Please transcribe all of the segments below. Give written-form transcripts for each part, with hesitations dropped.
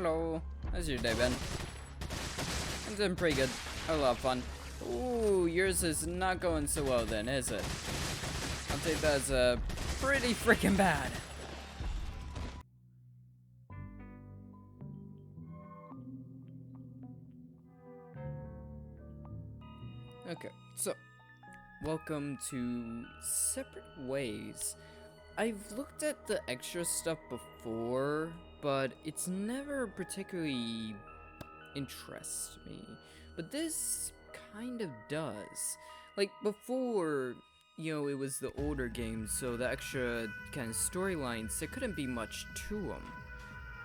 Hello. How's your day been? I'm doing pretty good. Had a lot of fun. Ooh, yours is not going so well then, is it? I'll take that as pretty freaking bad. Okay, so welcome to Separate Ways. I've looked at the extra stuff before, but it's never particularly interests me. But this kind of does. Like before, it was the older games, so the extra kind of storylines, there couldn't be much to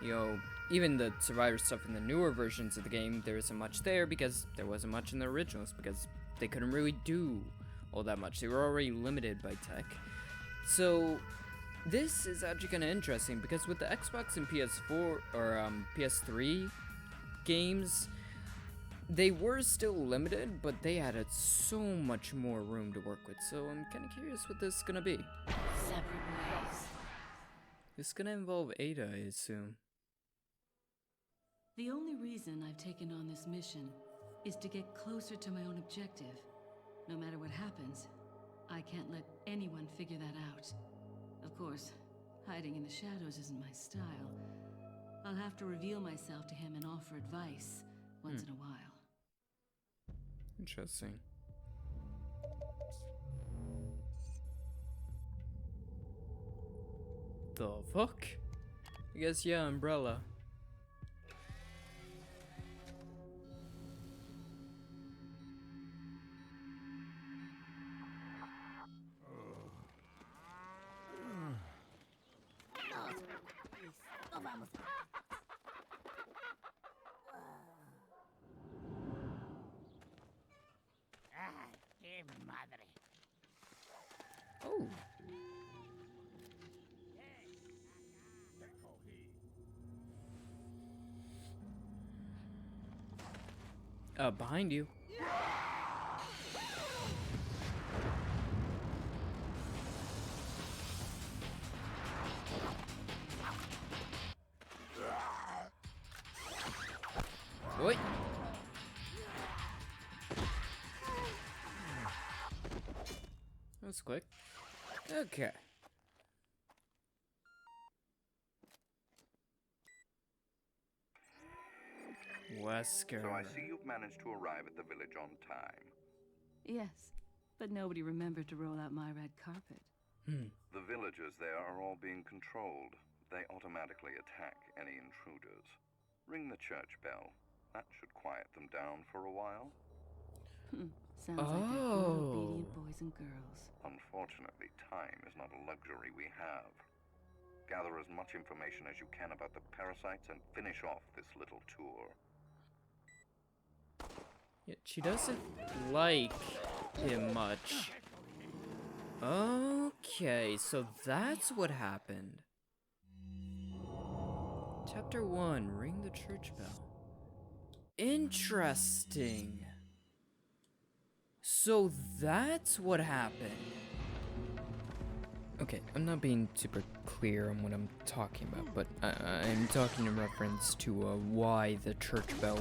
them. Even the survivor stuff in the newer versions of the game, there isn't much there because there wasn't much in the originals because they couldn't really do all that much. They were already limited by tech. So this is actually kind of interesting because with the Xbox and PS4 or PS3 games, they were still limited, but they added so much more room to work with. So I'm kind of curious what this is gonna be. Separate ways. It's gonna involve Ada, I assume. The only reason I've taken on this mission is to get closer to my own objective. No matter what happens, I can't let anyone figure that out. Of course, hiding in the shadows isn't my style. I'll have to reveal myself to him and offer advice once in a while. Interesting. The fuck? I guess, yeah, umbrella. Oh. Behind you. Oi. That was quick. Okay. Wesker. So I see you've managed to arrive at the village on time. Yes, but nobody remembered to roll out my red carpet. The villagers there are all being controlled. They automatically attack any intruders. Ring the church bell. That should quiet them down for a while. Sounds like they're good, obedient boys and girls. Unfortunately, time is not a luxury we have. Gather as much information as you can about the parasites and finish off this little tour. Yeah, she doesn't like him much. Okay, so that's what happened. Chapter 1, ring the church bell. Interesting. So that's what happened. Okay, I'm not being super clear on what I'm talking about, but I'm talking in reference to why the church bell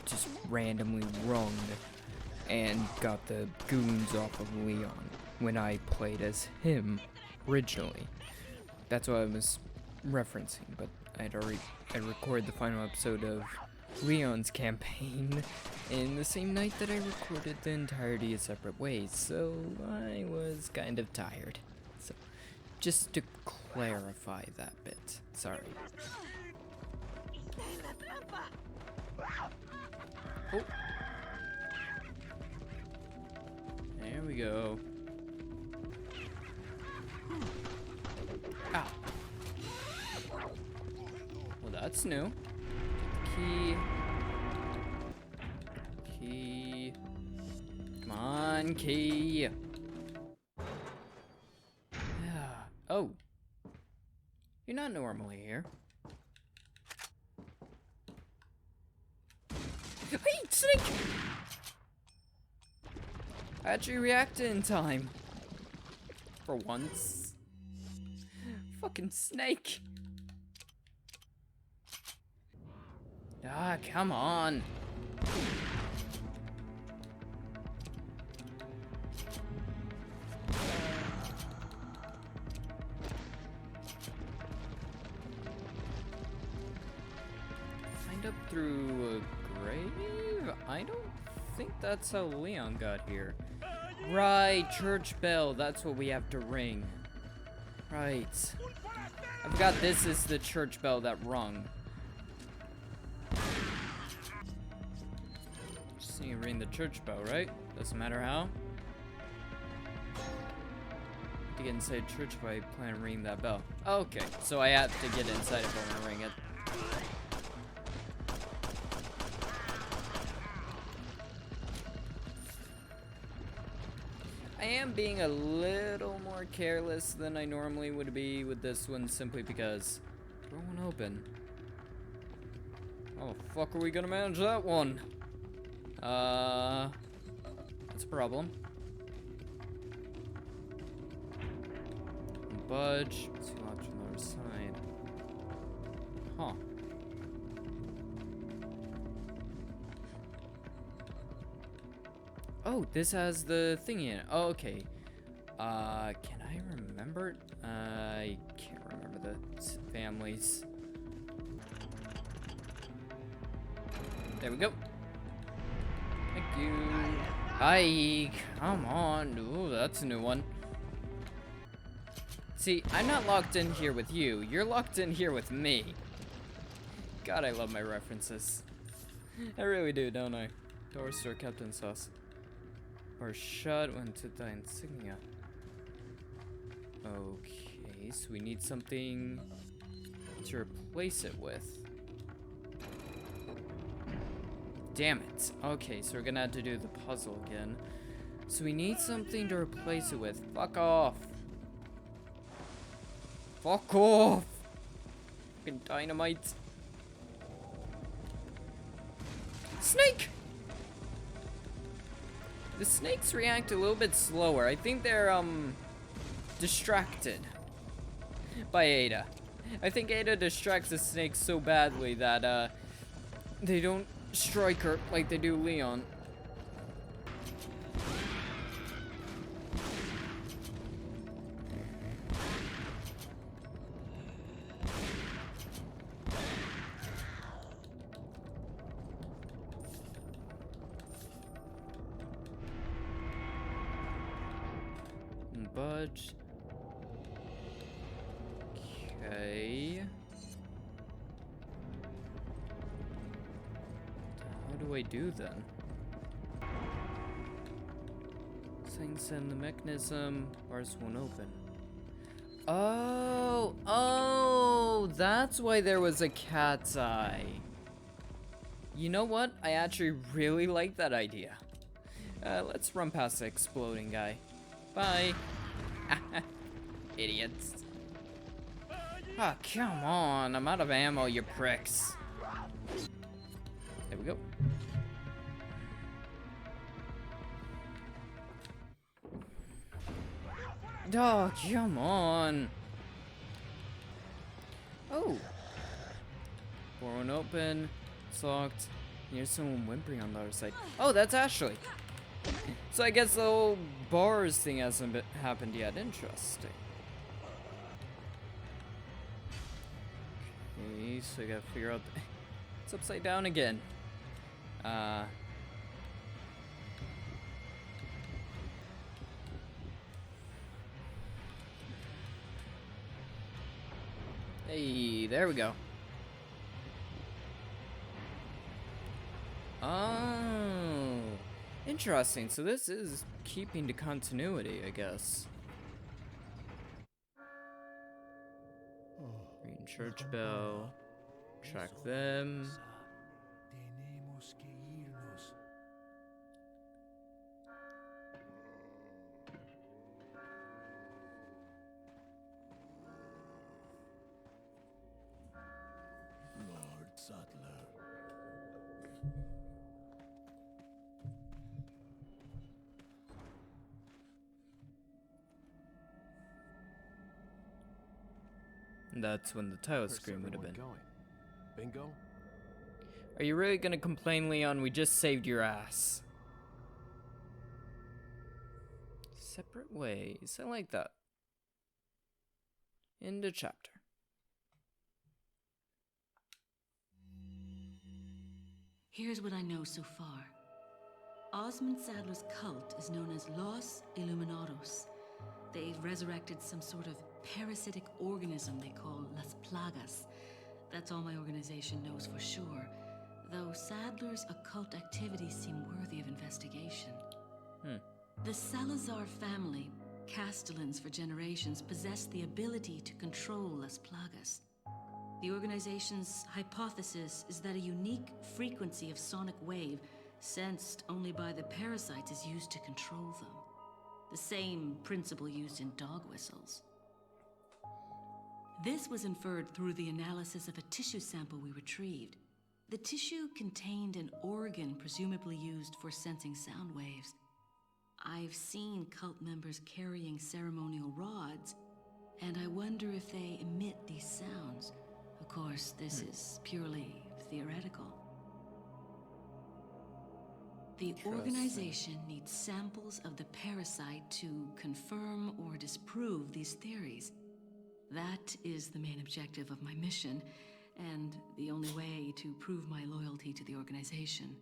just randomly rung and got the goons off of Leon when I played as him originally. That's what I was referencing, but I recorded the final episode of Leon's campaign in the same night that I recorded the entirety of Separate Ways, so I was kind of tired. So, just to clarify that bit. Sorry. Oh. There we go. Ow. Well, that's new. Key. Key. Come on, key. Yeah. Oh. You're not normally here. Hey, Snake! I actually reacted in time. For once. Fucking Snake. Ah, come on. Find up through a grave? I don't think that's how Leon got here. Right, church bell. That's what we have to ring. Right. I forgot this is the church bell that rung. Just need to ring the church bell, right? Doesn't matter how. To get inside church bell, I plan on ringing that bell. Okay, so I have to get inside if I want to ring it. I am being a little more careless than I normally would be with this one, simply because door won't open. How the fuck are we gonna manage that one? That's a problem. Budge. Let's see what's on the other side. Huh. Oh, this has the thingy in it. Oh, okay. Can I remember? I can't remember the families. There we go. Thank you. Hi, come on. Ooh, that's a new one. See, I'm not locked in here with you. You're locked in here with me. God, I love my references. I really do, don't I? Door store Captain Sauce. Or shut when to die insignia. Okay, so we need something to replace it with. Damn it. Okay, so we're gonna have to do the puzzle again. So we need something to replace it with. Fuck off. Fuck off. Fucking dynamite. Snake! The snakes react a little bit slower. I think they're, distracted by Ada. I think Ada distracts the snakes so badly that, they don't strike her like they do Leon. Budge. Okay. How do I do then? Things in the mechanism, bars won't open. Oh, that's why there was a cat's eye. You know what? I actually really like that idea. Let's run past the exploding guy. Bye. Idiots. Oh, come on. I'm out of ammo, you pricks. There we go. Oh, come on. Oh. Door won't open. It's locked. Here's someone whimpering on the other side. Oh, that's Ashley. So I guess the whole bars thing hasn't happened yet. Interesting. Okay, so I gotta figure out. It's upside down again. Hey, there we go. Oh, interesting. So this is keeping to continuity, I guess. Ring church bell. Track them. Lord Sutler. That's when the title screen would have been. Going? Bingo? Are you really gonna complain, Leon? We just saved your ass. Separate ways. I like that. End of chapter. Here's what I know so far. Osmond Sadler's cult is known as Los Illuminados. They've resurrected some sort of parasitic organism they call Las Plagas. That's all my organization knows for sure, though Sadler's occult activities seem worthy of investigation. The Salazar family, Castellans for generations, possess the ability to control Las Plagas. The organization's hypothesis is that a unique frequency of sonic wave, sensed only by the parasites, is used to control them. The same principle used in dog whistles. This was inferred through the analysis of a tissue sample we retrieved. The tissue contained an organ presumably used for sensing sound waves. I've seen cult members carrying ceremonial rods, and I wonder if they emit these sounds. Of course, this is purely theoretical. The organization needs samples of the parasite to confirm or disprove these theories. That is the main objective of my mission, and the only way to prove my loyalty to the organization.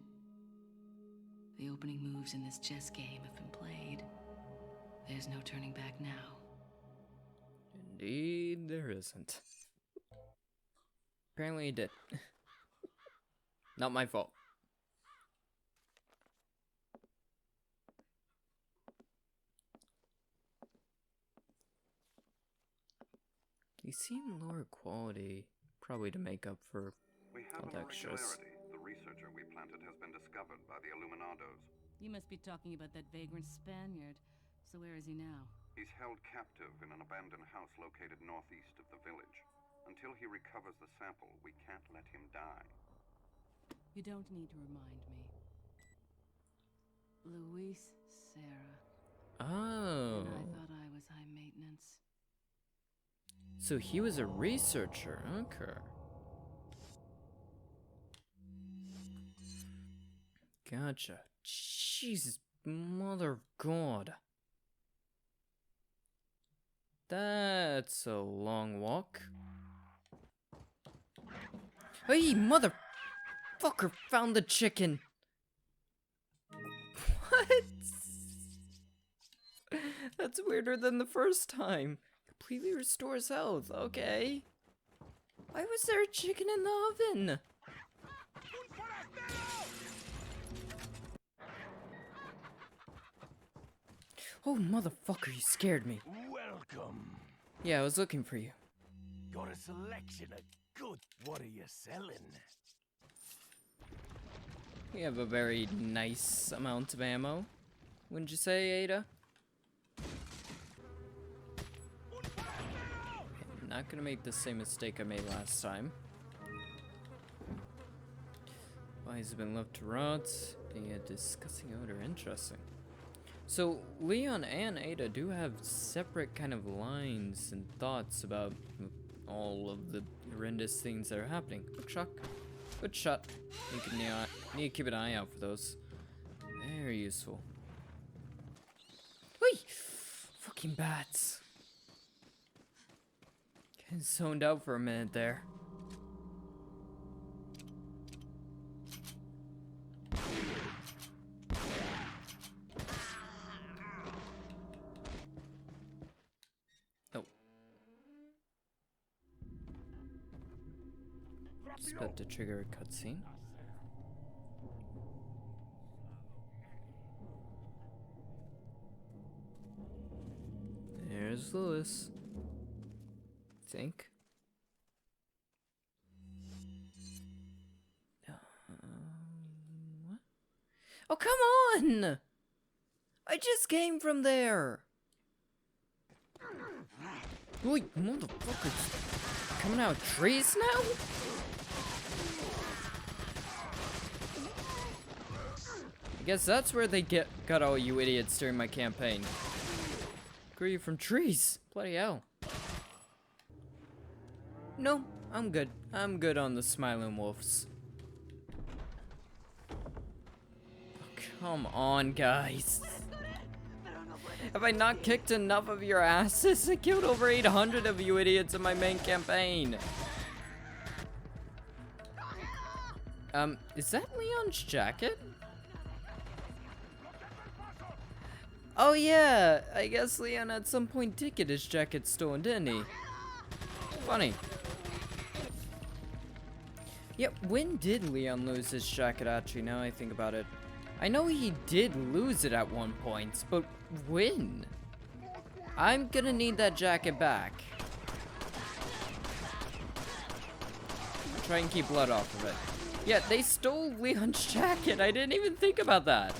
The opening moves in this chess game have been played. There's no turning back now. Indeed, there isn't. Apparently it did. Not my fault. They seem lower quality, probably to make up for We have all an the extras. irregularity. The researcher we planted has been discovered by the Illuminados. You must be talking about that vagrant Spaniard. So where is he now? He's held captive in an abandoned house located northeast of the village. Until he recovers the sample, we can't let him die. You don't need to remind me. Luis Serra. Oh. And I thought I was high maintenance. So he was a researcher, okay. Gotcha. Jesus, mother of God. That's a long walk. Hey, motherfucker found the chicken. What? That's weirder than the first time. Completely restores health, okay. Why was there a chicken in the oven? Oh, motherfucker, you scared me. Welcome. Yeah, I was looking for you. Got a selection of good. What are you selling? We have a very nice amount of ammo. Wouldn't you say, Ada? Okay, not gonna make the same mistake I made last time. Body's been left to rot. Being a disgusting odor. Interesting. So, Leon and Ada do have separate kind of lines and thoughts about all of the horrendous things that are happening. Good shot. Good shot. Need to keep an eye out for those. Very useful. Whee! Fucking bats. Getting zoned out for a minute there. Oh. Just about to trigger a cutscene. There's Lewis. Think. What? Oh, come on! I just came from there! Wait, motherfuckers. Coming out of trees now? I guess that's where they got all you idiots during my campaign. Grew you from trees. Bloody hell. No, I'm good. I'm good on the smiling wolves. Come on, guys. Have I not kicked enough of your asses? I killed over 800 of you idiots in my main campaign. Is that Leon's jacket? Oh yeah, I guess Leon at some point did get his jacket stolen, didn't he? Funny. Yeah, when did Leon lose his jacket actually, now I think about it? I know he did lose it at one point, but when? I'm gonna need that jacket back. Try and keep blood off of it. Yeah, they stole Leon's jacket. I didn't even think about that.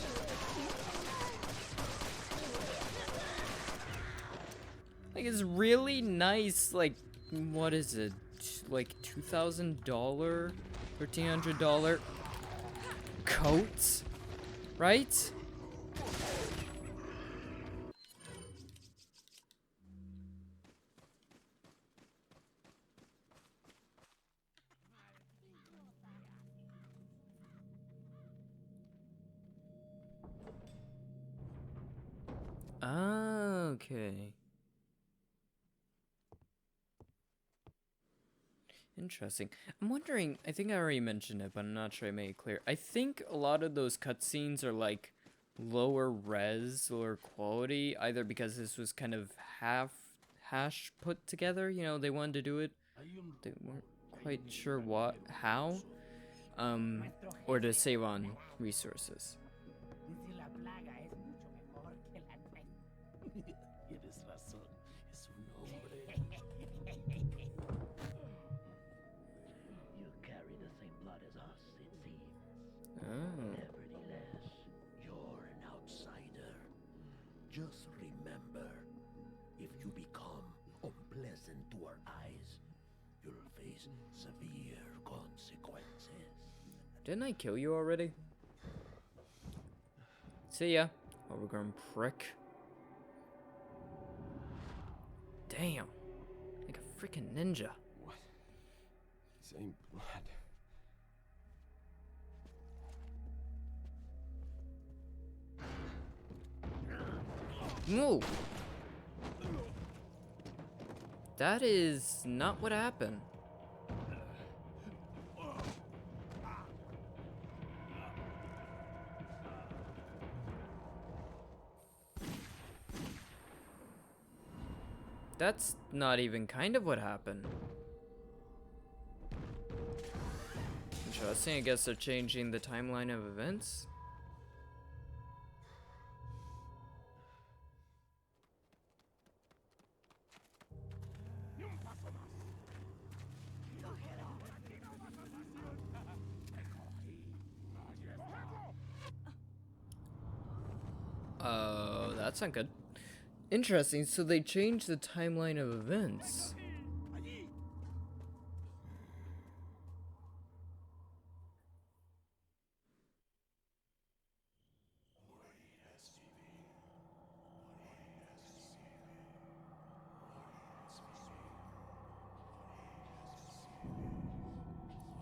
Like, it's really nice, like, what is it? Like, $2,000? $1,300 coat? Right? Okay. Interesting. I'm wondering, I think I already mentioned it, but I'm not sure I made it clear. I think a lot of those cutscenes are like lower res or quality, either because this was kind of hash put together, you know, they wanted to do it. They weren't quite sure how, or to save on resources. Tienes razón, es un hombre. You carry the same blood as us, it seems. Oh. Nevertheless, you're an outsider. Just remember, if you become unpleasant to our eyes, you'll face severe consequences. Didn't I kill you already? See ya, overgrown prick. Damn, like a freaking ninja. What? Same blood. Move. That is not what happened. That's not even kind of what happened. Interesting, I guess they're changing the timeline of events. Oh, that's not good. Interesting, so they changed the timeline of events.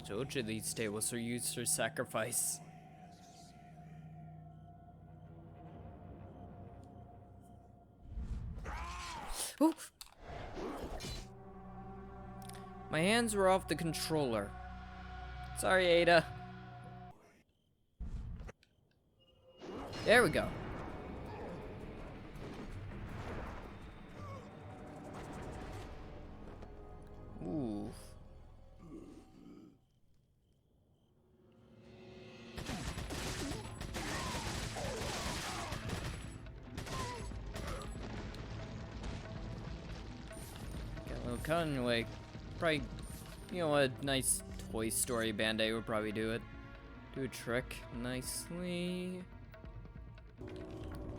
Told you these tables are used for sacrifice. Oh! My hands were off the controller. Sorry, Ada. There we go. Ooh. Got a little cutting away. Probably, you know, a nice Toy Story Band-Aid would probably do it. Do a trick nicely.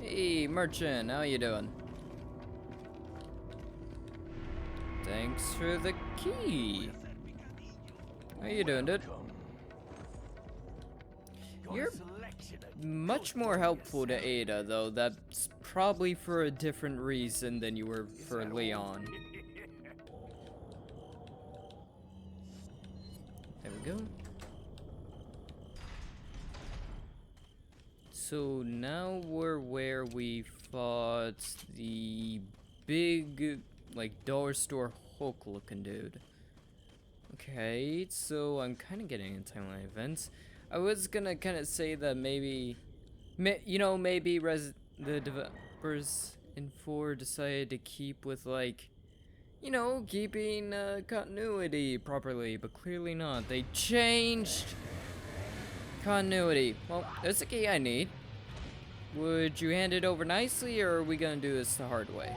Hey, merchant, how you doing? Thanks for the key. How you doing, dude? You're much more helpful to Ada, though. That's probably for a different reason than you were for Leon. There we go. so now we're where we fought the big, like, dollar store Hulk looking dude. Okay, so I'm kind of getting into timeline events. I was gonna kind of say that maybe, maybe the developers in 4 decided to keep with, like, keeping continuity properly, but clearly not. They changed continuity. Well, there's the key I need. Would you hand it over nicely, or are we gonna do this the hard way?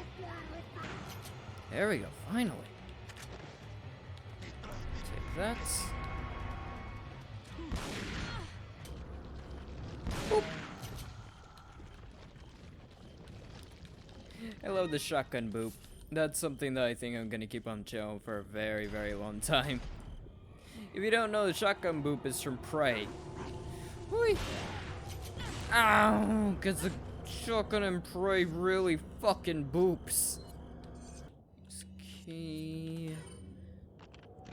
There we go, finally. Take that. Boop. I love the shotgun boop. That's something that I think I'm gonna keep on channel for a very, very long time. If you don't know, the shotgun boop is from Prey. Whee! Ow! Cause the shotgun and Prey really fucking boops. Key.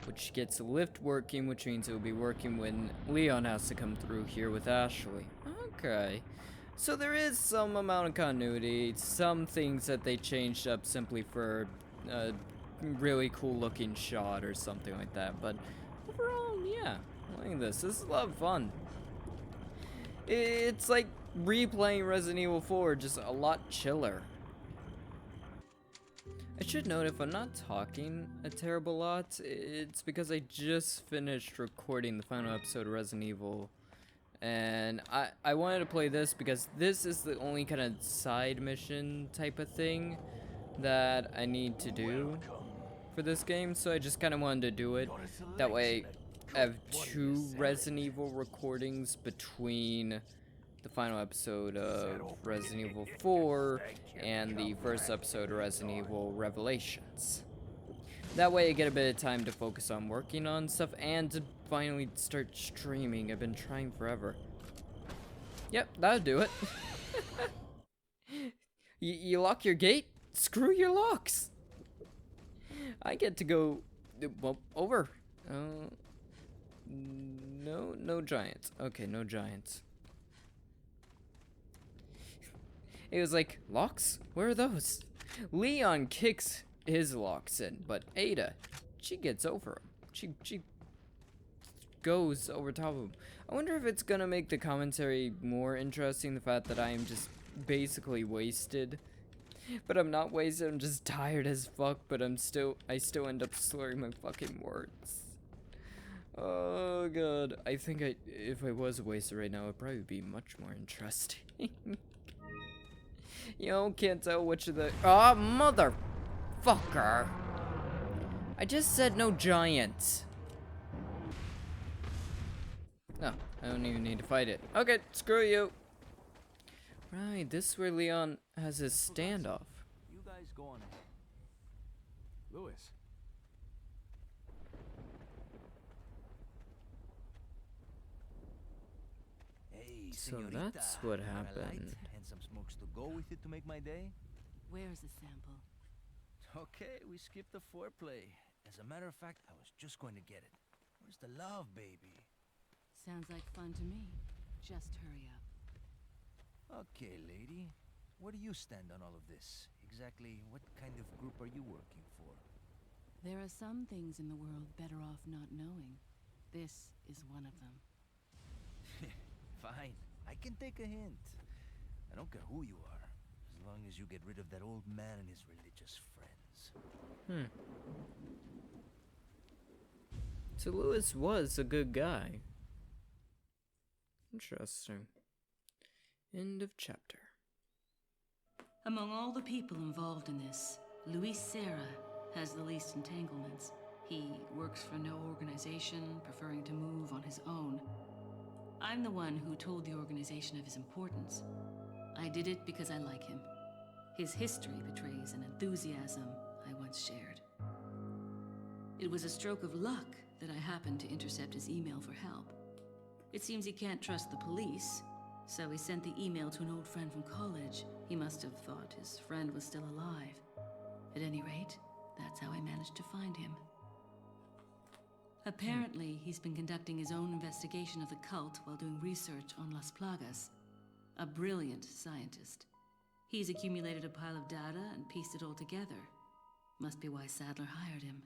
Which gets lift working, which means it will be working when Leon has to come through here with Ashley. Okay. So there is some amount of continuity, some things that they changed up simply for a really cool looking shot or something like that, but overall, yeah, I like this. This is a lot of fun. It's like replaying Resident Evil 4, just a lot chiller. I should note, if I'm not talking a terrible lot, it's because I just finished recording the final episode of Resident Evil. And I wanted to play this because this is the only kind of side mission type of thing that I need to do for this game. So I just kind of wanted to do it. That way I have 2 Resident Evil recordings between the final episode of Resident Evil 4 and the first episode of Resident Evil Revelations. That way I get a bit of time to focus on working on stuff and to finally start streaming. I've been trying forever. Yep, that'll do it. You lock your gate? Screw your locks. I get to go, well, over. No giants. Okay, no giants. It was like, locks? Where are those? Leon kicks his locks in, but Ada, she gets over him. She goes over top of him. I wonder if it's gonna make the commentary more interesting, the fact that I am just basically wasted. But I'm not wasted, I'm just tired as fuck, but I still end up slurring my fucking words. Oh god, I think if I was wasted right now, it'd probably be much more interesting. Can't tell which of the— oh, motherfucker! I just said no giants. No, I don't even need to fight it. Okay, screw you. Right, this is where Leon has his standoff. You guys go on ahead. Louis. Hey, So señorita, that's what want a happened. light and some smokes to go with it to make my day? Where's the sample? Okay, we skipped the foreplay. As a matter of fact, I was just going to get it. Where's the love, baby? Sounds like fun to me. Just hurry up. Okay, lady. Where do you stand on all of this? Exactly what kind of group are you working for? There are some things in the world better off not knowing. This is one of them. Fine, I can take a hint. I don't care who you are, as long as you get rid of that old man and his religious friends. So Lewis was a good guy. Interesting. End of chapter. Among all the people involved in this, Luis Serra has the least entanglements. He works for no organization, preferring to move on his own. I'm the one who told the organization of his importance. I did it because I like him. His history betrays an enthusiasm I once shared. It was a stroke of luck that I happened to intercept his email for help. It seems he can't trust the police, so he sent the email to an old friend from college. He must have thought his friend was still alive. At any rate, that's how I managed to find him. Apparently, he's been conducting his own investigation of the cult while doing research on Las Plagas. a brilliant scientist. He's accumulated a pile of data and pieced it all together. Must be why Sadler hired him.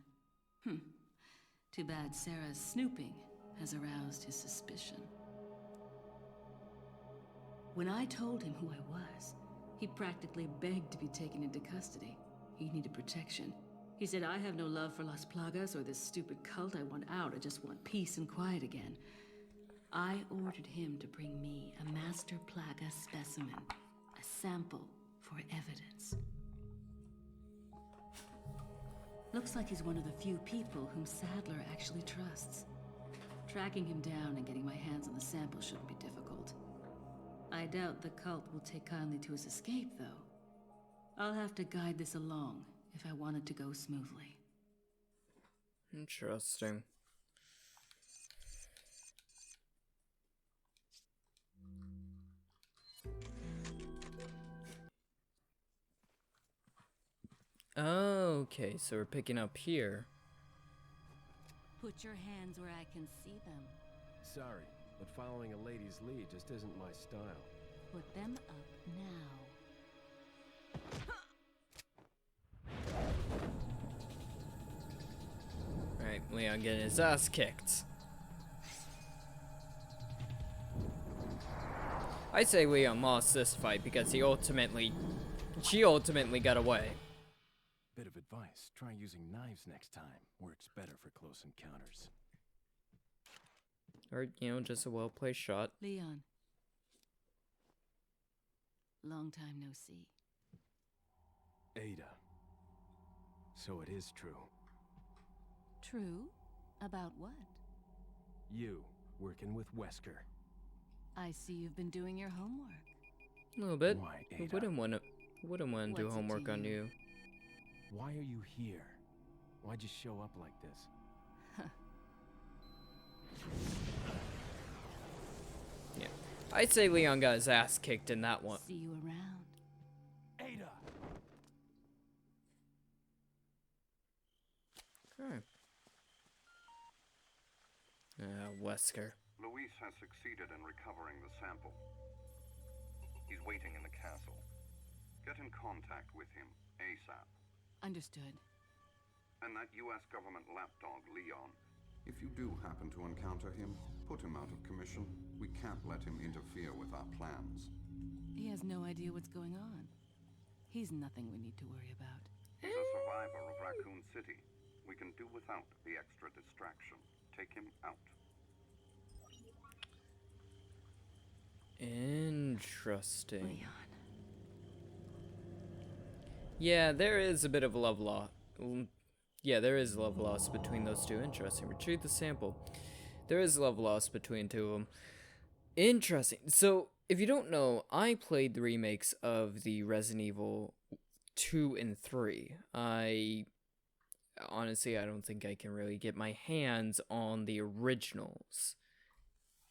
Too bad Sarah's snooping has aroused his suspicion. When I told him who I was, he practically begged to be taken into custody. He needed protection. He said, I have no love for Las Plagas or this stupid cult. I want out. I just want peace and quiet again. I ordered him to bring me a Master Plaga specimen, a sample for evidence. Looks like he's one of the few people whom Sadler actually trusts. Tracking him down and getting my hands on the sample shouldn't be difficult. I doubt the cult will take kindly to his escape, though. I'll have to guide this along if I want it to go smoothly. Interesting. Okay, so we're picking up here. Put your hands where I can see them. Sorry, but following a lady's lead just isn't my style. Put them up now. Alright, Leon getting his ass kicked. I say Leon lost this fight because she ultimately got away. Bit of advice, try using knives next time. Works better for close encounters. Or, you know, just a well-placed shot. Leon. Long time no see. Ada. So it is true. True? About what? You, working with Wesker. I see you've been doing your homework. A little bit. Why, Who Ada? wouldn't want to do What's it homework to on you? you? Why are you here? Why'd you show up like this? Yeah. I'd say Leon got his ass kicked in that one. See you around. Ada! Okay. Wesker. Luis has succeeded in recovering the sample. He's waiting in the castle. Get in contact with him, ASAP. Understood. And that US government lapdog, Leon. If you do happen to encounter him, put him out of commission. We can't let him interfere with our plans. He has no idea what's going on. He's nothing we need to worry about. He's a survivor of Raccoon City. We can do without the extra distraction. Take him out. Interesting. Leon. Yeah, there is a bit of a love loss. Yeah, there is love loss between those two. Interesting. Retrieve the sample. There is love loss between two of them. Interesting. So, if you don't know, I played the remakes of the Resident Evil 2 and 3. Honestly, I don't think I can really get my hands on the originals.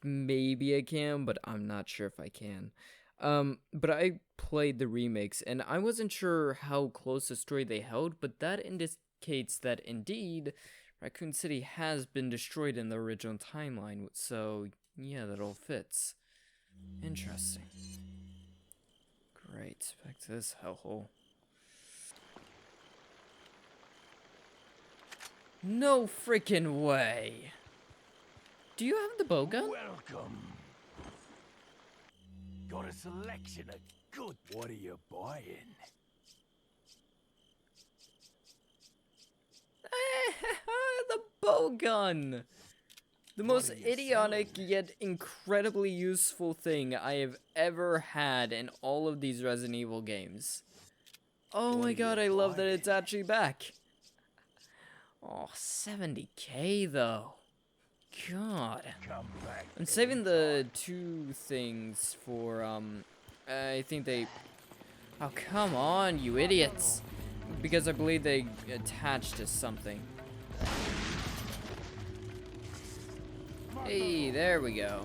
Maybe I can, but I'm not sure if I can. But I played the remakes, and I wasn't sure how close the story they held, but that indicates that indeed, Raccoon City has been destroyed in the original timeline, so yeah, that all fits. Interesting. Great, back to this hellhole. No freaking way! Do you have the bow gun? Welcome. Got a selection of good. What are you buying? The bow gun! The most are you idiotic yet incredibly useful thing I have ever had in all of these Resident Evil games. Oh my god, I love that it's actually back. Oh, 70k though. God. Come back. I'm saving the two things for, I think they... Oh, come on, you idiots. Because I believe they attach to something. Hey, there we go.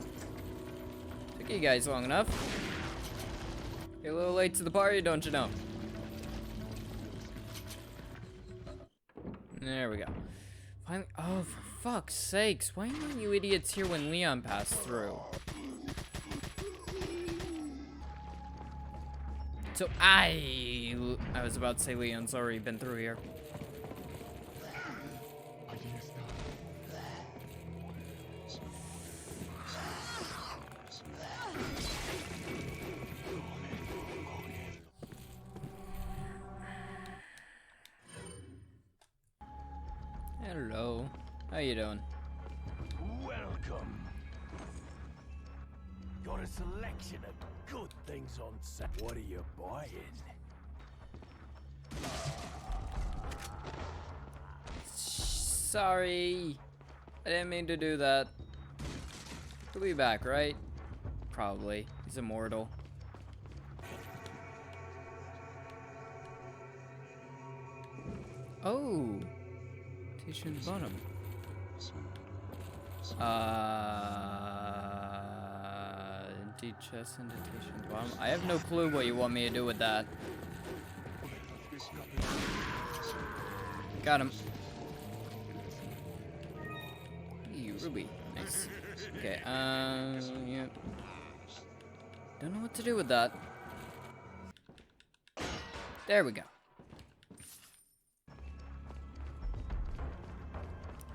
Took you guys long enough. You're a little late to the party, don't you know? There we go. Finally, oh, for fuck's sakes, why weren't you idiots here when Leon passed through? So I was about to say Leon's already been through here. Hello. How you doing? Welcome. Got a selection of good things on sale. What are you buying? Sorry. I didn't mean to do that. He'll be back, right? Probably. He's immortal. Oh. Indentation bottom. Empty chest indentation bottom. I have no clue what you want me to do with that. Got him. Hey, Ruby. Nice. Okay, yep. Don't know what to do with that. There we go.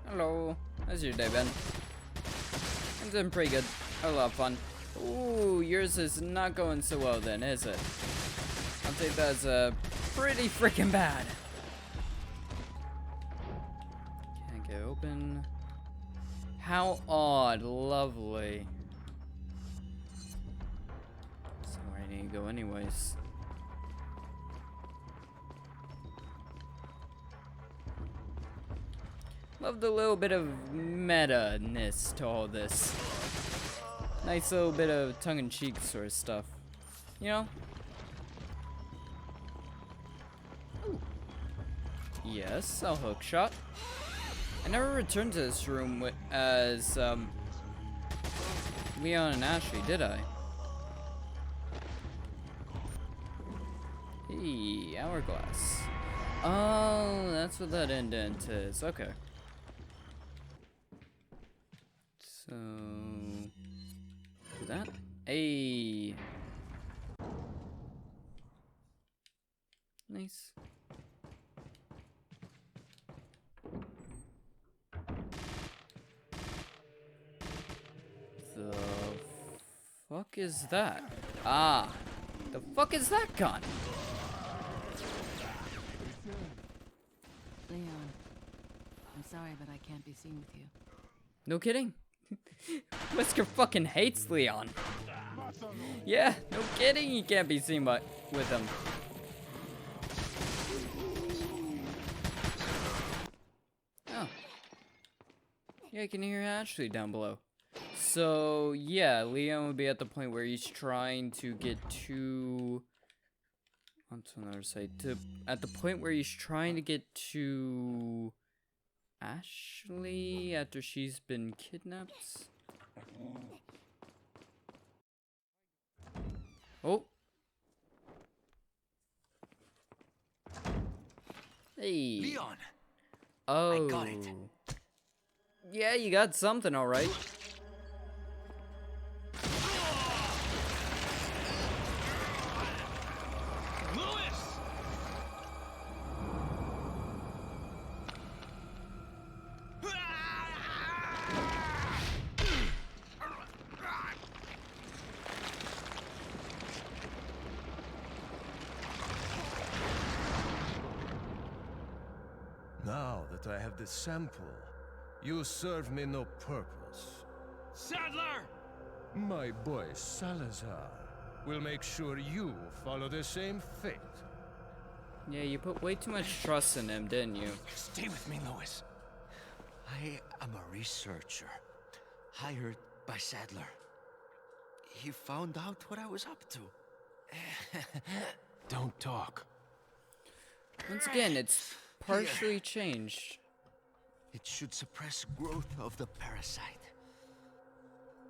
Hello. How's your day been? I'm doing pretty good. Had a lot of fun. Ooh, yours is not going so well then, is it? I'll take that as pretty freaking bad. Can't get open. How odd. Lovely. Somewhere I need to go anyways. Love the little bit of meta-ness to all this. Nice little bit of tongue-in-cheek sort of stuff. You know? Ooh. Yes, I'll hook shot. I never returned to this room as Leon and Ashley, did I? Hey, hourglass. Oh, that's what that indent is. Okay. So, do that. Hey. Nice. The fuck is that? Ah. The fuck is that gun? Leon, I'm sorry, but I can't be seen with you. No kidding. Wesker fucking hates Leon. Yeah, no kidding. He can't be seen with him. Oh. Yeah, I can hear Ashley down below. So, yeah, Leon would be at the point where he's trying to get to... onto another side. At the point where he's trying to get to... Ashley after she's been kidnapped? Oh. Hey. Leon! Oh. I got it. Yeah, you got something, alright. Now that I have the sample, you serve me no purpose. Sadler! My boy Salazar will make sure you follow the same fate. Yeah, you put way too much trust in him, didn't you? Stay with me, Louis. I am a researcher, hired by Sadler. He found out what I was up to. Don't talk. Once again, it's partially changed. It should suppress growth of the parasite.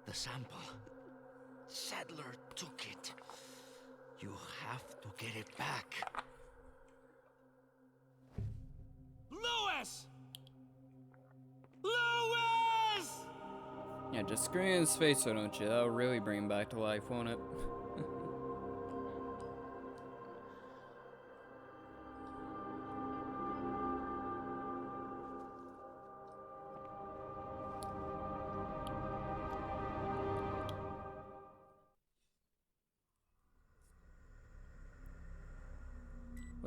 The sample. Sadler took it. You have to get it back. Louis! Louis! Yeah, just scream in his face, why don't you? That'll really bring him back to life, won't it?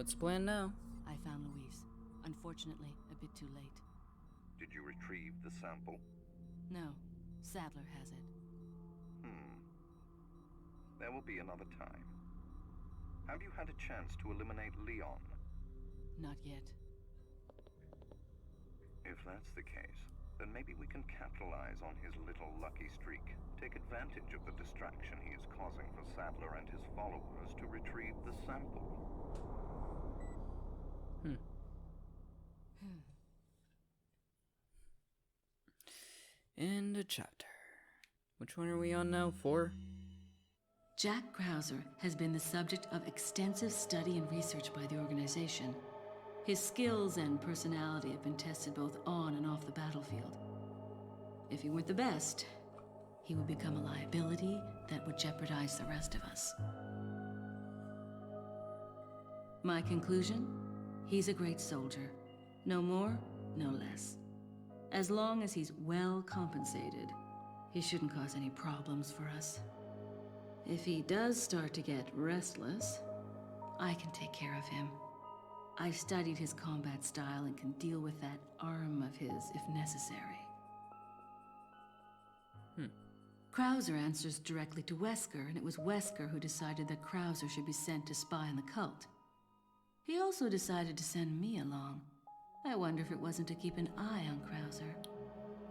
What's the plan now? I found Louise. Unfortunately, a bit too late. Did you retrieve the sample? No, Sadler has it. There will be another time. Have you had a chance to eliminate Leon? Not yet. If that's the case, then maybe we can capitalize on his little lucky streak. Take advantage of the distraction he is causing for Sadler and his followers to retrieve the sample. End of chapter. Which one are we on now? 4? Jack Krauser has been the subject of extensive study and research by the organization. His skills and personality have been tested both on and off the battlefield. If he weren't the best, he would become a liability that would jeopardize the rest of us. My conclusion? He's a great soldier. No more, no less. As long as he's well compensated, he shouldn't cause any problems for us. If he does start to get restless, I can take care of him. I've studied his combat style and can deal with that arm of his if necessary. Krauser answers directly to Wesker, and it was Wesker who decided that Krauser should be sent to spy on the cult. He also decided to send me along. I wonder if it wasn't to keep an eye on Krauser.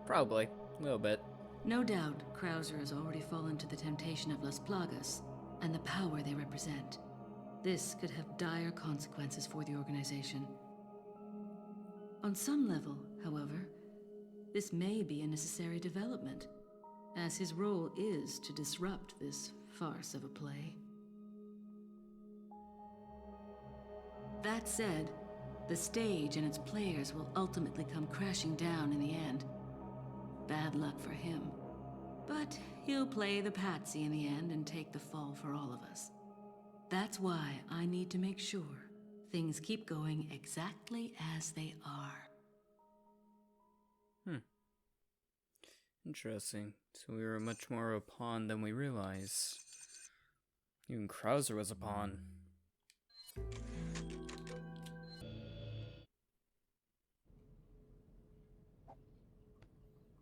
Probably. A little bit. No doubt, Krauser has already fallen to the temptation of Las Plagas and the power they represent. This could have dire consequences for the organization. On some level, however, this may be a necessary development, as his role is to disrupt this farce of a play. That said, the stage and its players will ultimately come crashing down in the end. Bad luck for him. But he'll play the patsy in the end and take the fall for all of us. That's why I need to make sure things keep going exactly as they are. Interesting. So we were much more a pawn than we realized. Even Krauser was a pawn.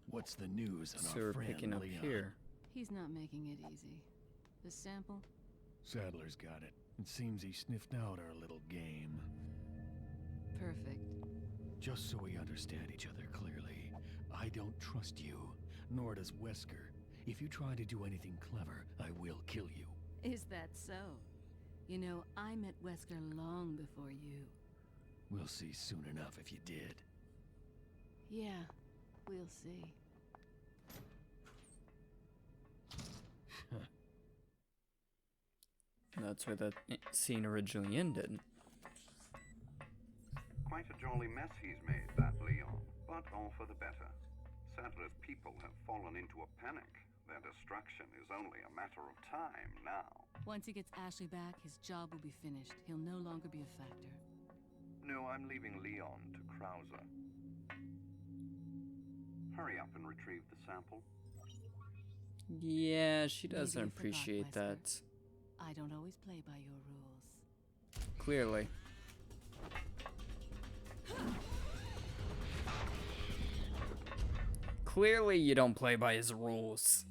What's the news on So our we're friend picking up Leon? here. He's not making it easy. The sample? Sadler's got it. It seems he sniffed out our little game. Perfect. Just so we understand each other clearly, I don't trust you, nor does Wesker. If you try to do anything clever, I will kill you. Is that so? You know, I met Wesker long before you. We'll see soon enough if you did. Yeah, we'll see. That's where that scene originally ended. Quite a jolly mess he's made, that Leon, but all for the better. Sadler's people have fallen into a panic. Their destruction is only a matter of time now. Once he gets Ashley back, his job will be finished. He'll no longer be a factor. No, I'm leaving Leon to Krauser. Hurry up and retrieve the sample. Yeah, she Maybe doesn't you forgot, appreciate Wesker. that. I don't always play by your rules. Clearly. Clearly you don't play by his rules.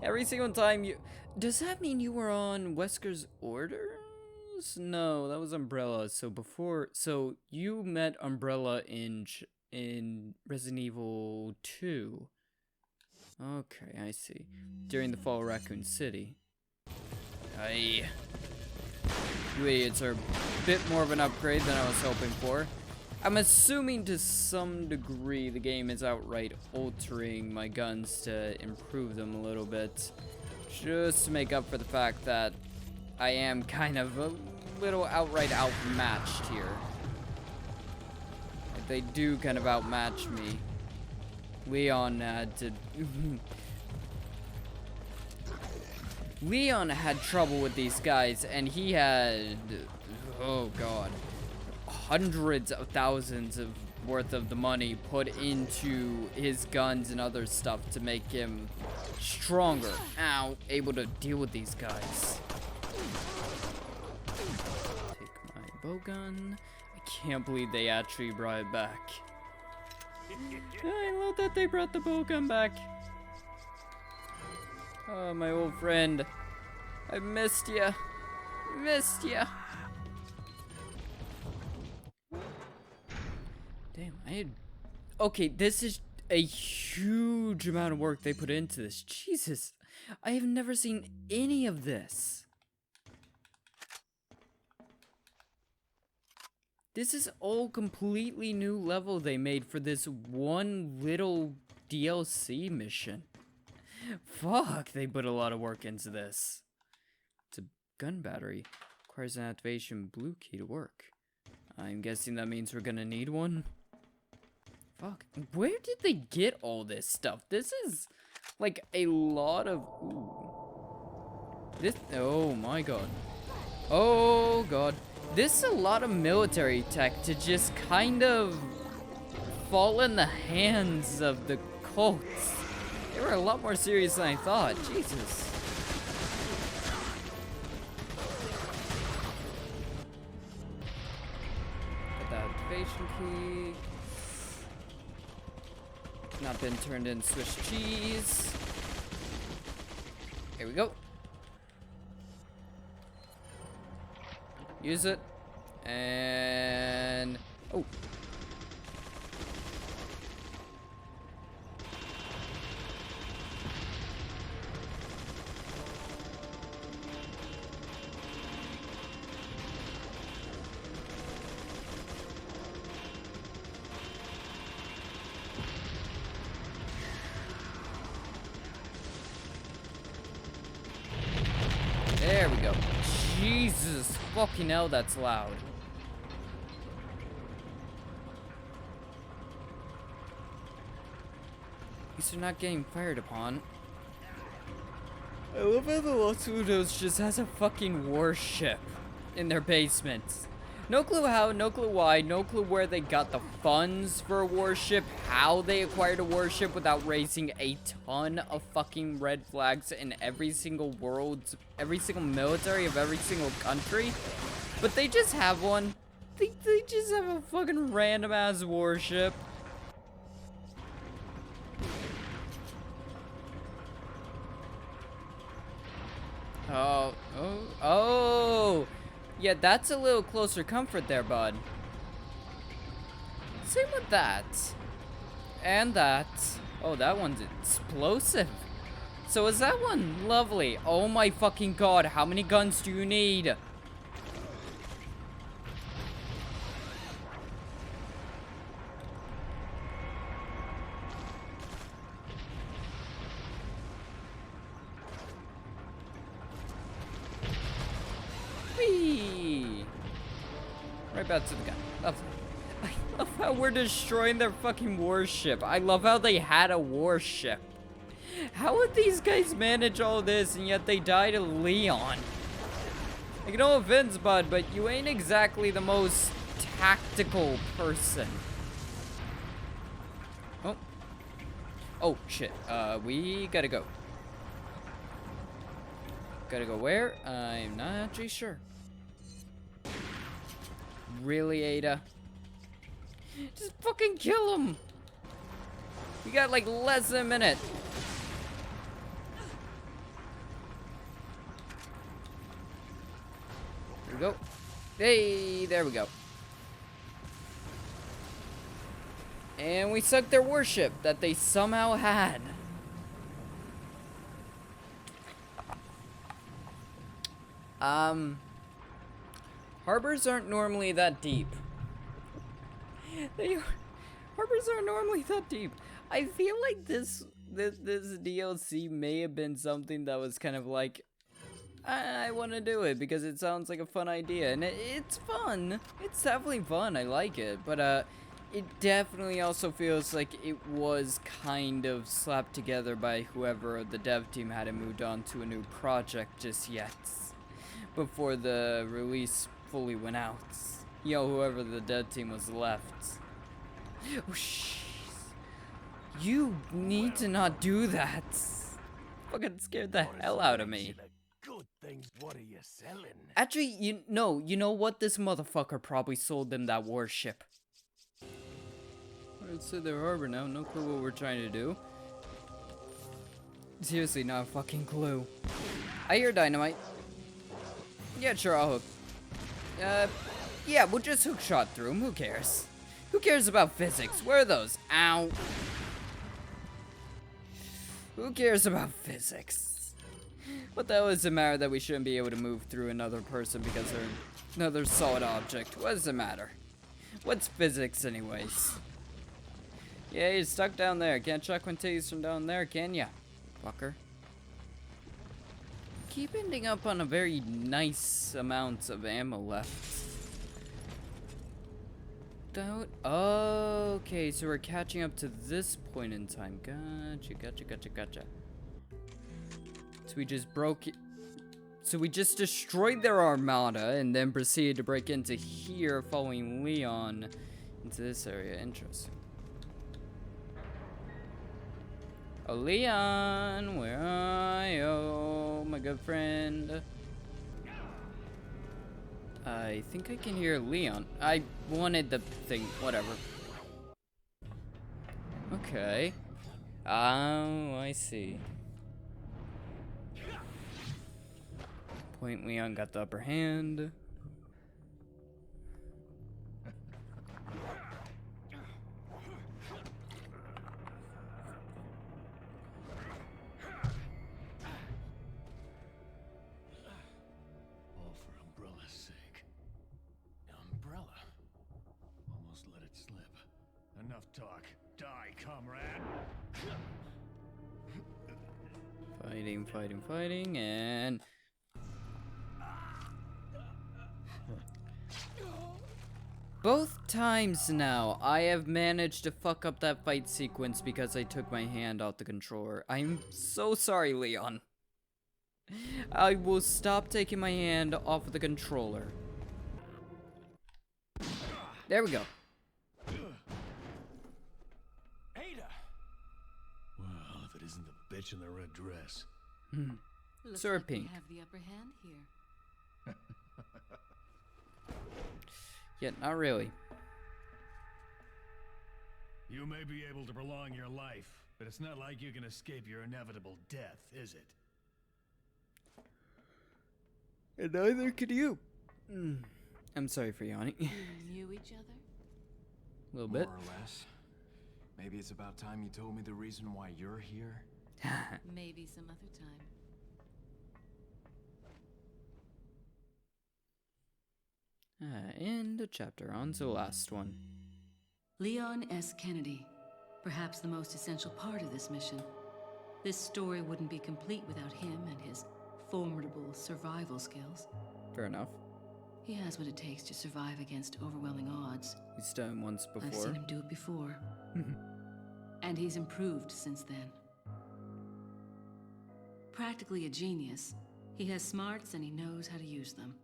Every single time you... Does that mean you were on Wesker's orders? No, that was Umbrella. So before... So you met Umbrella in Resident Evil 2. Okay, I see. During the fall of Raccoon City. Aye. You idiots are a bit more of an upgrade than I was hoping for. I'm assuming to some degree the game is outright altering my guns to improve them a little bit. Just to make up for the fact that I am kind of a little outright outmatched here. Like, they do kind of outmatch me. Leon had to... Leon had trouble with these guys, and he had... Oh, God. Hundreds of thousands of worth of the money put into his guns and other stuff to make him stronger. Now, able to deal with these guys. Take my bowgun. I can't believe they actually brought it back. I love that they brought the bowgun back. Oh, my old friend. I missed ya. Missed ya. Damn, I had... Okay, this is a huge amount of work they put into this. Jesus. I have never seen any of this. This is all completely new level they made for this one little DLC mission. Fuck, they put a lot of work into this. It's a gun battery. Requires an activation blue key to work. I'm guessing that means we're gonna need one. Fuck, where did they get all this stuff? This is like a lot of... Ooh. This... Oh my god. Oh god. This is a lot of military tech to just kind of fall in the hands of the cults. They were a lot more serious than I thought. Jesus. Get the activation key. Not been turned in Swiss cheese. Here we go. Use it. And... Oh. There we go. Jesus fucking hell, that's loud. At least they're not getting fired upon. I love how the Los Udos just has a fucking warship in their basements. No clue how, no clue why, no clue where they got the funds for a warship, how they acquired a warship without raising a ton of fucking red flags in every single every single military of every single country. But they just have one. They just have a fucking random ass warship. Oh. Yeah, that's a little closer comfort there, bud. Same with that. And that. Oh, that one's explosive. So is that one lovely? Oh my fucking god, how many guns do you need? Right back to the gun. Lovely. I love how we're destroying their fucking warship. I love how they had a warship. How would these guys manage all this and yet they die to Leon? Like, no offense, bud, but you ain't exactly the most tactical person. Oh. Oh, shit. We gotta go. Gotta go where? I'm not actually sure. Really, Ada? Just fucking kill him! We got like less than a minute. There we go. Hey, there we go. And we sunk their warship that they somehow had. Harbors aren't normally that deep. Harbors aren't normally that deep. I feel like this DLC may have been something that was kind of like, I want to do it because it sounds like a fun idea, and it's fun. It's definitely fun. I like it, but it definitely also feels like it was kind of slapped together by whoever the dev team hadn't moved on to a new project just yet before the release fully went out. You know, whoever the dev team was left. Oh, jeez. You need to not do that. Fucking scared the hell out of me. Good things. What are you selling? Actually, you know what? This motherfucker probably sold them that warship. It's in their harbor now. No clue what we're trying to do. Seriously, not a fucking clue. I hear dynamite. Yeah, sure, I'll hook. Yeah, we'll just hook shot through him. Who cares? Who cares about physics? Where are those? Ow. Who cares about physics? What the hell does it matter that we shouldn't be able to move through another person because they're another solid object? What does it matter? What's physics anyways? Yeah, you're stuck down there. Can't chuck one titties from down there, can ya? Fucker. Keep ending up on a very nice amount of ammo left. Okay, so we're catching up to this point in time. Gotcha. So we just broke it. So we just destroyed their armada and then proceeded to break into here, following Leon into this area. Interesting. Oh, Leon, where are you, my good friend? I think I can hear Leon. I wanted the thing, whatever. Okay. Oh, I see. Point Leon got the upper hand. All for Umbrella's sake. Umbrella? Almost let it slip. Enough talk. Die, comrade! Fighting, and... Both times now, I have managed to fuck up that fight sequence because I took my hand off the controller. I'm so sorry, Leon. I will stop taking my hand off of the controller. There we go. Ada! Well, if it isn't the bitch in the red dress. Looks Sir like we Pink. have the upper hand here. Yet not really. You may be able to prolong your life, but it's not like you can escape your inevitable death, is it? And neither could you. I'm sorry for yawning. You knew each other? A little bit. More or less. Maybe it's about time you told me the reason why you're here. Maybe some other time. End of chapter. On to the last one. Leon S. Kennedy, perhaps the most essential part of this mission. This story wouldn't be complete without him and his formidable survival skills. Fair enough. He has what it takes to survive against overwhelming odds. He's done it once I've before. seen him do it before. And he's improved since then. Practically a genius, he has smarts and he knows how to use them.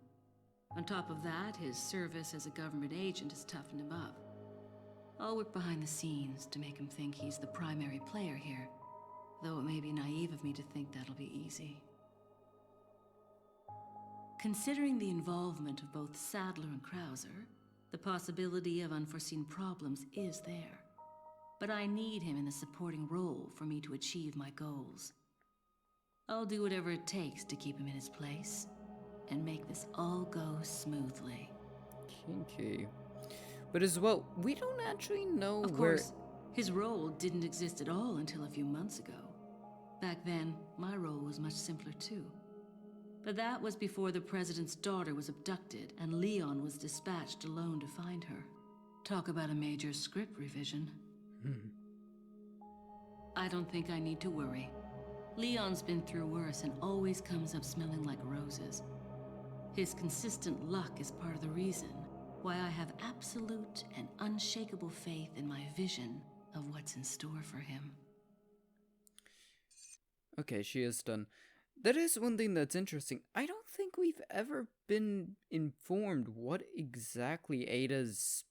On top of that, his service as a government agent has toughened him up. I'll work behind the scenes to make him think he's the primary player here, though it may be naive of me to think that'll be easy. Considering the involvement of both Sadler and Krauser, the possibility of unforeseen problems is there. But I need him in the supporting role for me to achieve my goals. I'll do whatever it takes to keep him in his place and make this all go smoothly. Kinky. But as well, we don't actually know Of where... course, his role didn't exist at all until a few months ago. Back then, my role was much simpler too. But that was before the president's daughter was abducted and Leon was dispatched alone to find her. Talk about a major script revision. I don't think I need to worry. Leon's been through worse and always comes up smelling like roses. His consistent luck is part of the reason why I have absolute and unshakable faith in my vision of what's in store for him. Okay, she is done. That is one thing that's interesting. I don't think we've ever been informed what exactly Ada's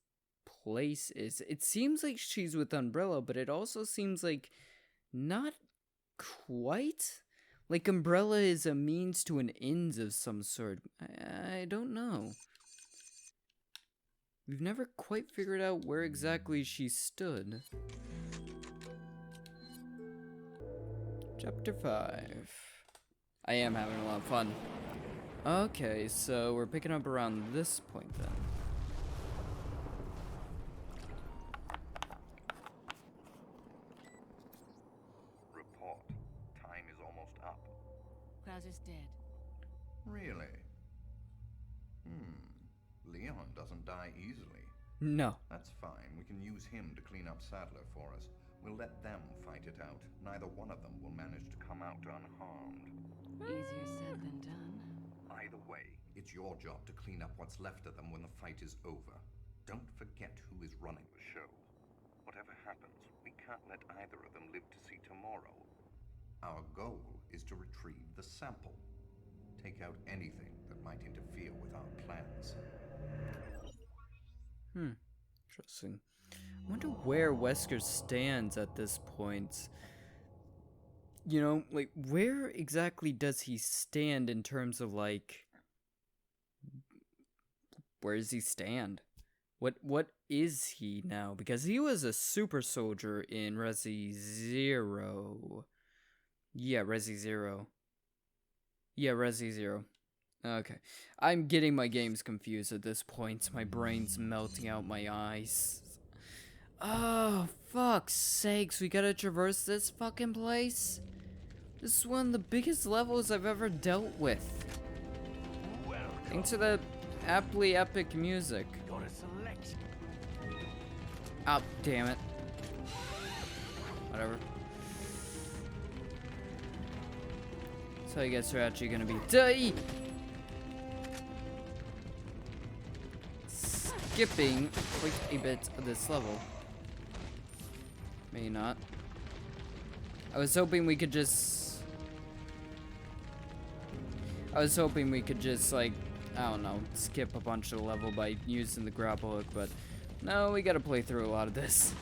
place is. It seems like she's with Umbrella, but it also seems like not quite. Like Umbrella is a means to an ends of some sort. I don't know. We've never quite figured out where exactly she stood. Chapter 5. I am having a lot of fun. Okay, so we're picking up around this point then. Report. Time is almost up. Krauser's dead. Really? Leon doesn't die easily. No. That's fine. We can use him to clean up Sadler for us. We'll let them fight it out. Neither one of them will manage to come out unharmed. Easier said than done. Either way, it's your job to clean up what's left of them when the fight is over. Don't forget who is running the show. Whatever happens, we can't let either of them live to see tomorrow. Our goal is to retrieve the sample. Take out anything that might interfere with our plans. Interesting. I wonder where Wesker stands at this point. You know, like, where exactly does he stand in terms of, like, where does he stand? What is he now? Because he was a super soldier in Resi Zero. Yeah, Resi Zero. Yeah, Resi Zero. Okay. I'm getting my games confused at this point. My brain's melting out my eyes. Oh, fuck's sakes. We gotta traverse this fucking place? This is one of the biggest levels I've ever dealt with. Thanks to the aptly epic music. Oh, damn it. Whatever. So I guess we're actually gonna be skipping quite a bit of this level. Maybe not. I was hoping we could just like, I don't know, skip a bunch of the level by using the grapple hook, but no, we gotta play through a lot of this.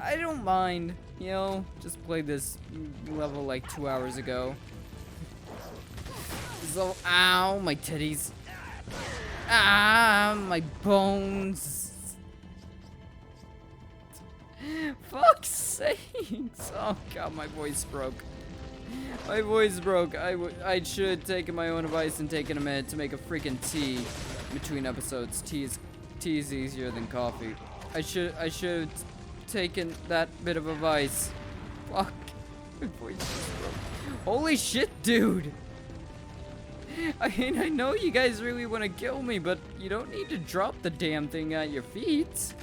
I don't mind, you know, just played this level like 2 hours ago. So, ow, my titties. Ah, my bones. Fuck's sakes. Oh god, my voice broke. My voice broke. I should have taken my own advice and taken a minute to make a freaking tea between episodes. Tea is easier than coffee. I should have taken that bit of advice. Fuck. My voice just broke. Holy shit, dude. I mean, I know you guys really want to kill me, but you don't need to drop the damn thing at your feet.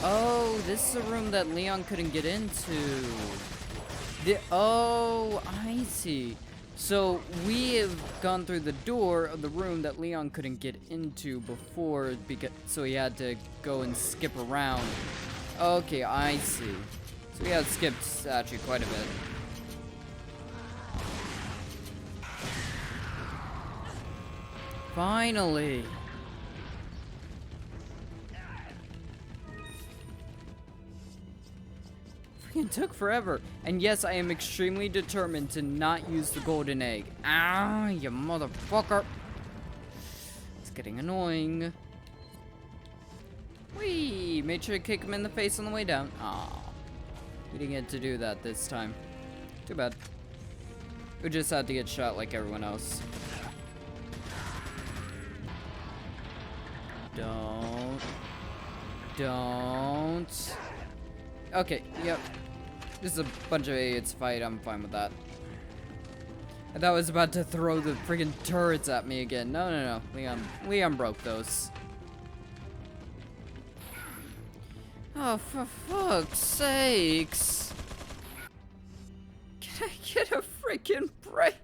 Oh, this is a room that Leon couldn't get into. Oh, I see. So we have gone through the door of the room that Leon couldn't get into before, so he had to go and skip around. Okay, I see. So we have skipped actually quite a bit. Finally. Freaking took forever. And yes, I am extremely determined to not use the golden egg. Ah, you motherfucker. It's getting annoying. Whee! Made sure to kick him in the face on the way down. Aw. We didn't get to do that this time. Too bad. We just had to get shot like everyone else. Don't. Okay, yep. This is a bunch of idiots fight. I'm fine with that. I thought I was about to throw the friggin' turrets at me again. No. Leon broke those. Oh, for fuck's sakes. Can I get a freaking break?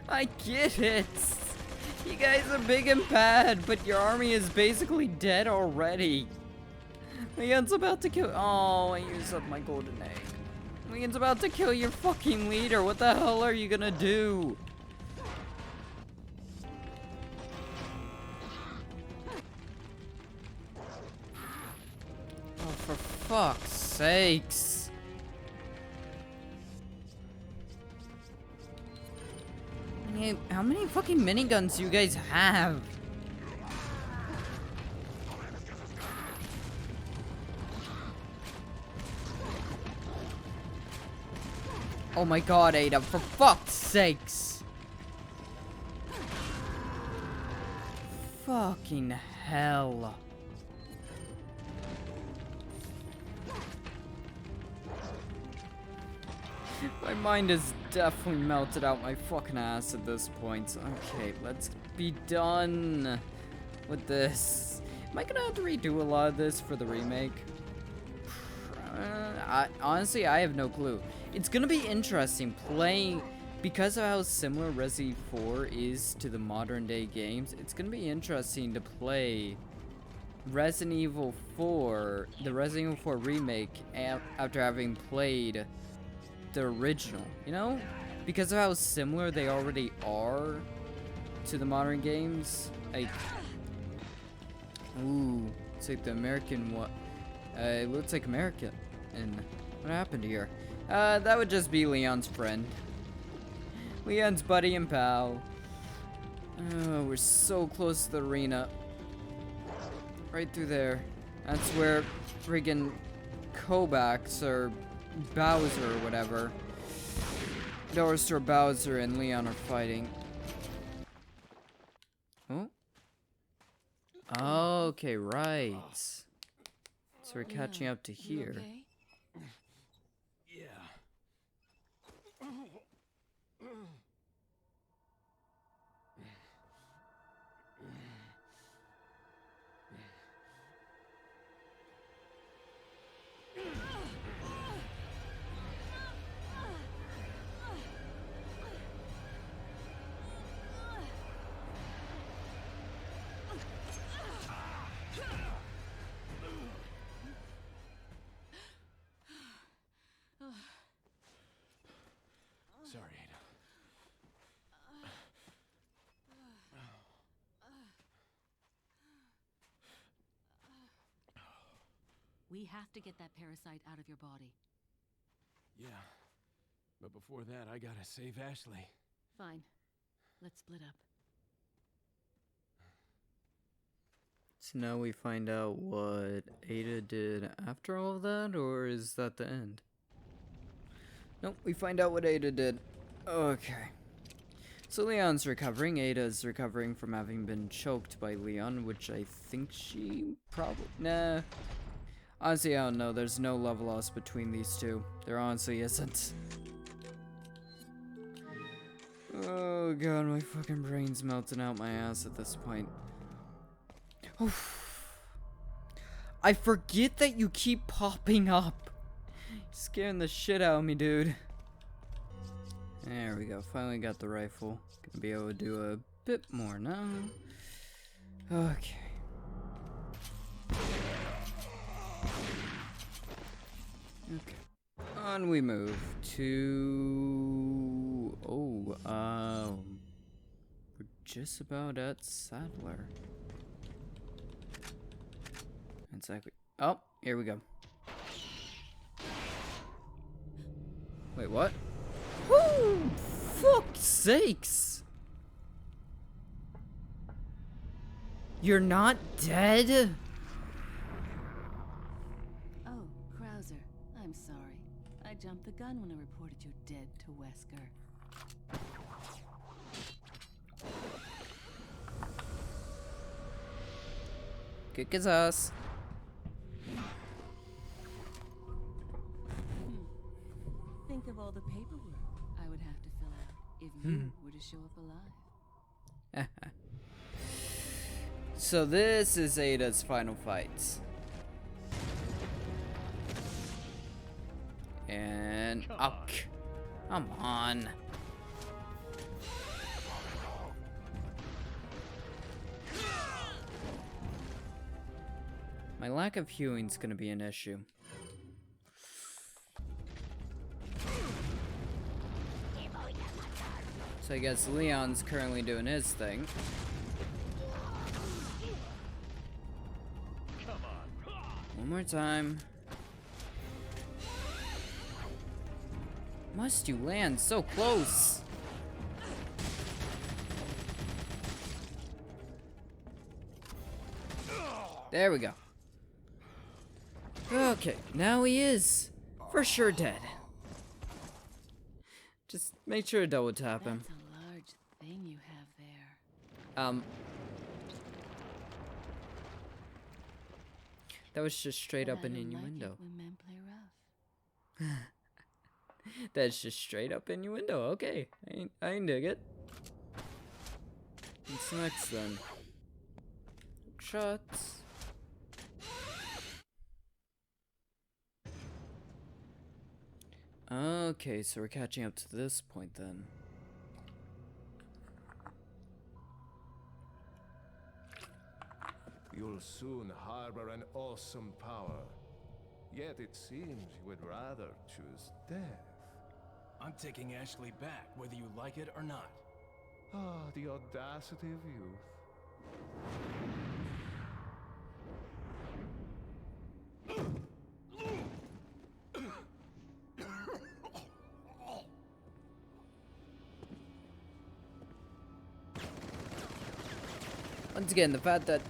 I get it. You guys are big and bad, but your army is basically dead already. Leon's about to kill— oh, I used up my golden egg. Leon's about to kill your fucking leader. What the hell are you gonna do? Oh, for fuck's sakes. How many fucking miniguns do you guys have? Oh my god, Ada, for fuck's sakes. Fucking hell. My mind is definitely melted out my fucking ass at this point. Okay, let's be done with this. Am I gonna have to redo a lot of this for the remake? Honestly, I have no clue. It's gonna be interesting playing, because of how similar Resi 4 is to the modern day games. It's gonna be interesting to play Resident Evil 4, the Resident Evil 4 remake, after having played the original, you know? Because of how similar they already are to the modern games. Like, ooh, it's like the American one. It looks like American. And what happened here? That would just be Leon's friend. Leon's buddy and pal. Oh, we're so close to the arena. Right through there. That's where friggin' Kovacs or Bowser or whatever. Dorstor, Bowser, and Leon are fighting. Oh? Okay, right. So we're catching up to here. Okay? Sorry, Ada. We have to get that parasite out of your body. Yeah. But before that, I gotta save Ashley. Fine. Let's split up. So now we find out what Ada did after all of that, or is that the end? Nope, we find out what Ada did. Okay. So Leon's recovering. Ada's recovering from having been choked by Leon, which I think she probably... Nah. Honestly, I don't know. There's no love lost between these two. There honestly isn't. Oh god, my fucking brain's melting out my ass at this point. I forget that you keep popping up. You're scaring the shit out of me, dude. There we go. Finally got the rifle. Gonna be able to do a bit more now. Okay. Okay. On we move to... Oh, we're just about at Sadler. Exactly. Oh, here we go. Wait, what? Woo! Fuck's sakes! You're not dead? Oh, Krauser. I'm sorry. I jumped the gun when I reported you dead to Wesker. Kick his ass. Think of all the paperwork I would have to fill out if you were to show up alive. So this is Ada's final fight. And... Oh, come on. My lack of hewing's gonna be an issue. So I guess Leon's currently doing his thing. One more time. Must you land so close? There we go. Okay, now he is for sure dead. Just make sure to double tap him. That's a large thing you have there. That was just straight But up I an don't like innuendo. it when men play rough. That's just straight up innuendo. Okay, I can dig it. What's next then? Shots. Okay, so we're catching up to this point then. You'll soon harbor an awesome power. Yet it seems you would rather choose death. I'm taking Ashley back, whether you like it or not. Ah, the audacity of youth. Once again, the fact that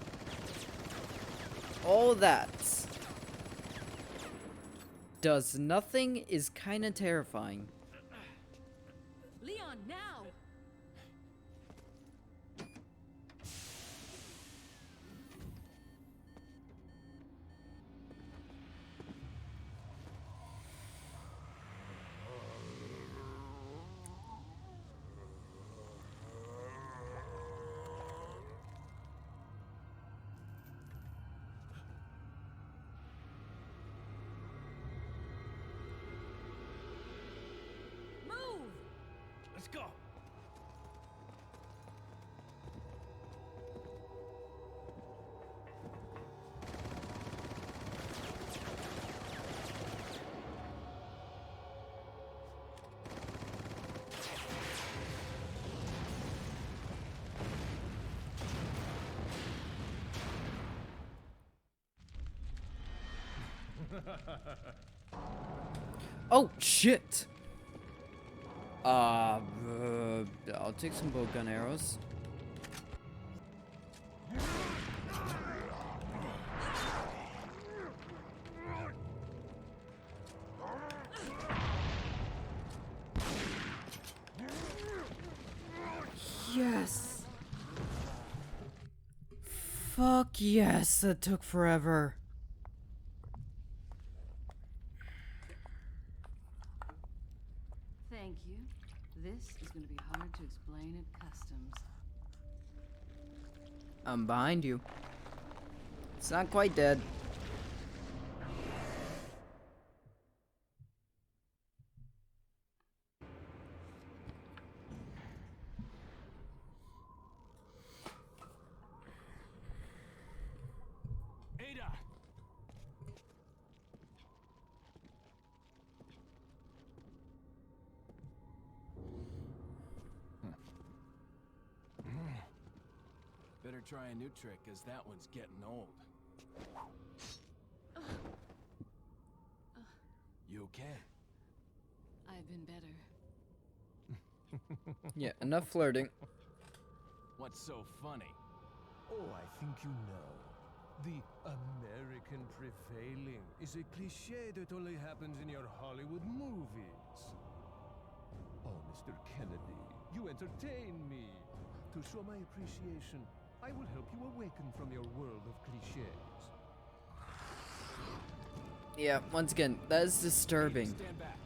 all that does nothing is kind of terrifying. Leon, now! Move! Let's go! Oh shit! I'll take some bowgun arrows. Yes! Fuck yes, that took forever. Thank you. This is going to be hard to explain at customs. I'm behind you. It's not quite dead. Ada! Better try a new trick, as that one's getting old. You okay? I've been better. Yeah, enough flirting. What's so funny? Oh, I think you know. The American prevailing is a cliche that only happens in your Hollywood movies. Oh, Mr. Kennedy, you entertain me. To show my appreciation, I will help you awaken from your world of cliches. Yeah, once again, that is disturbing. Stand back.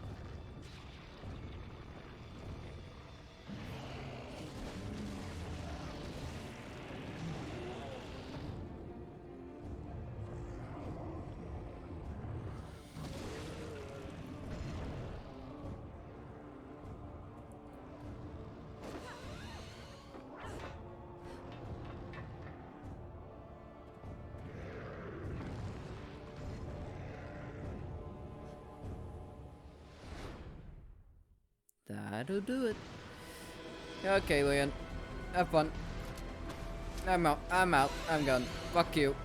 That'll do it. Okay, Leon. Have fun. I'm out. I'm out. I'm gone. Fuck you.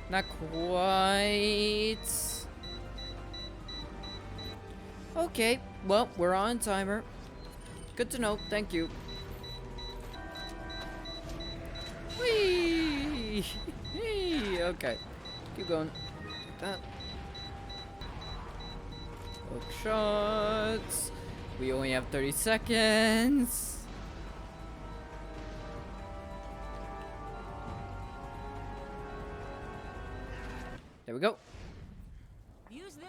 Not quite. Okay, well, we're on timer. Good to know, thank you. Whee! Whee! Okay, keep going. Like that. Hook shots. We only have 30 seconds. There we go. Use this.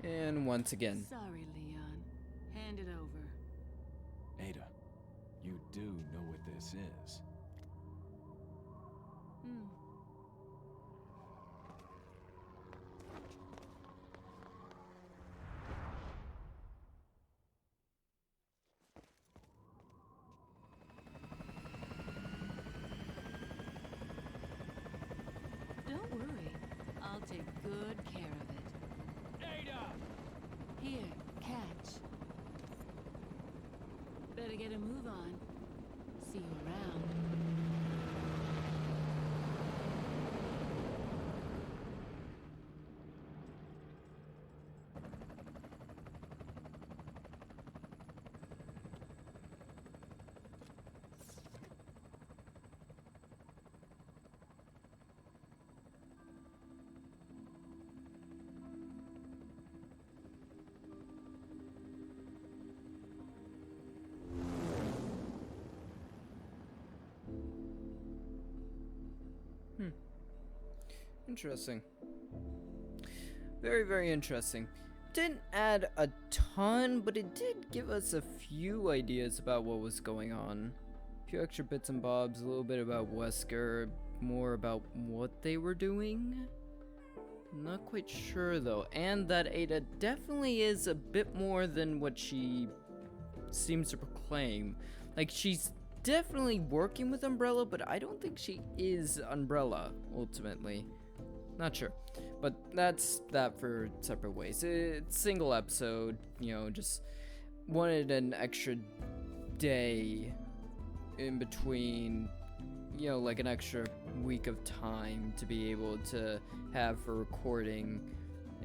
And once again. Sorry, Leon. Hand it over. Ada, you do know what this is. Hmm. Don't worry. I'll take good care of it. Ada! Here, catch. Better get a move on. See you around. Interesting. Very, very interesting. Didn't add a ton, but it did give us a few ideas about what was going on. A few extra bits and bobs, a little bit about Wesker, more about what they were doing. Not quite sure though, and that Ada definitely is a bit more than what she seems to proclaim. Like, she's definitely working with Umbrella, but I don't think she is Umbrella, ultimately. Not sure. But that's that for separate ways. It's single episode, you know, just wanted an extra day in between, you know, like an extra week of time to be able to have for recording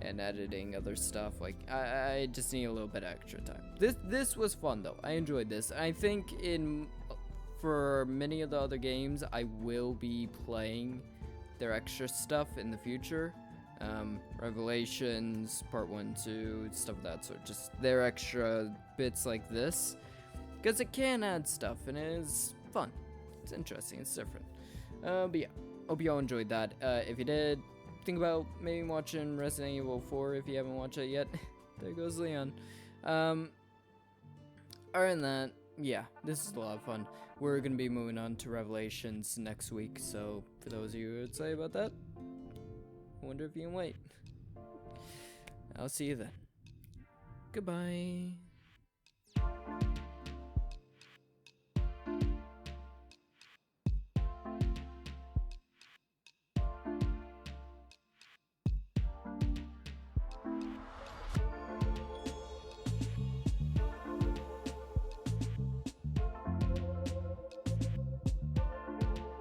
and editing other stuff. Like, I just need a little bit extra time. This was fun though. I enjoyed this. I think for many of the other games I will be playing their extra stuff in the future. Revelations, Part 1, 2, stuff of that sort. Just their extra bits like this. Because it can add stuff and it is fun. It's interesting, it's different. But yeah, hope you all enjoyed that. If you did, think about maybe watching Resident Evil 4 if you haven't watched it yet. There goes Leon. Other than that, yeah, this is a lot of fun. We're gonna be moving on to Revelations next week, so for those of you who would say about that, I wonder if you can wait. I'll see you then. Goodbye.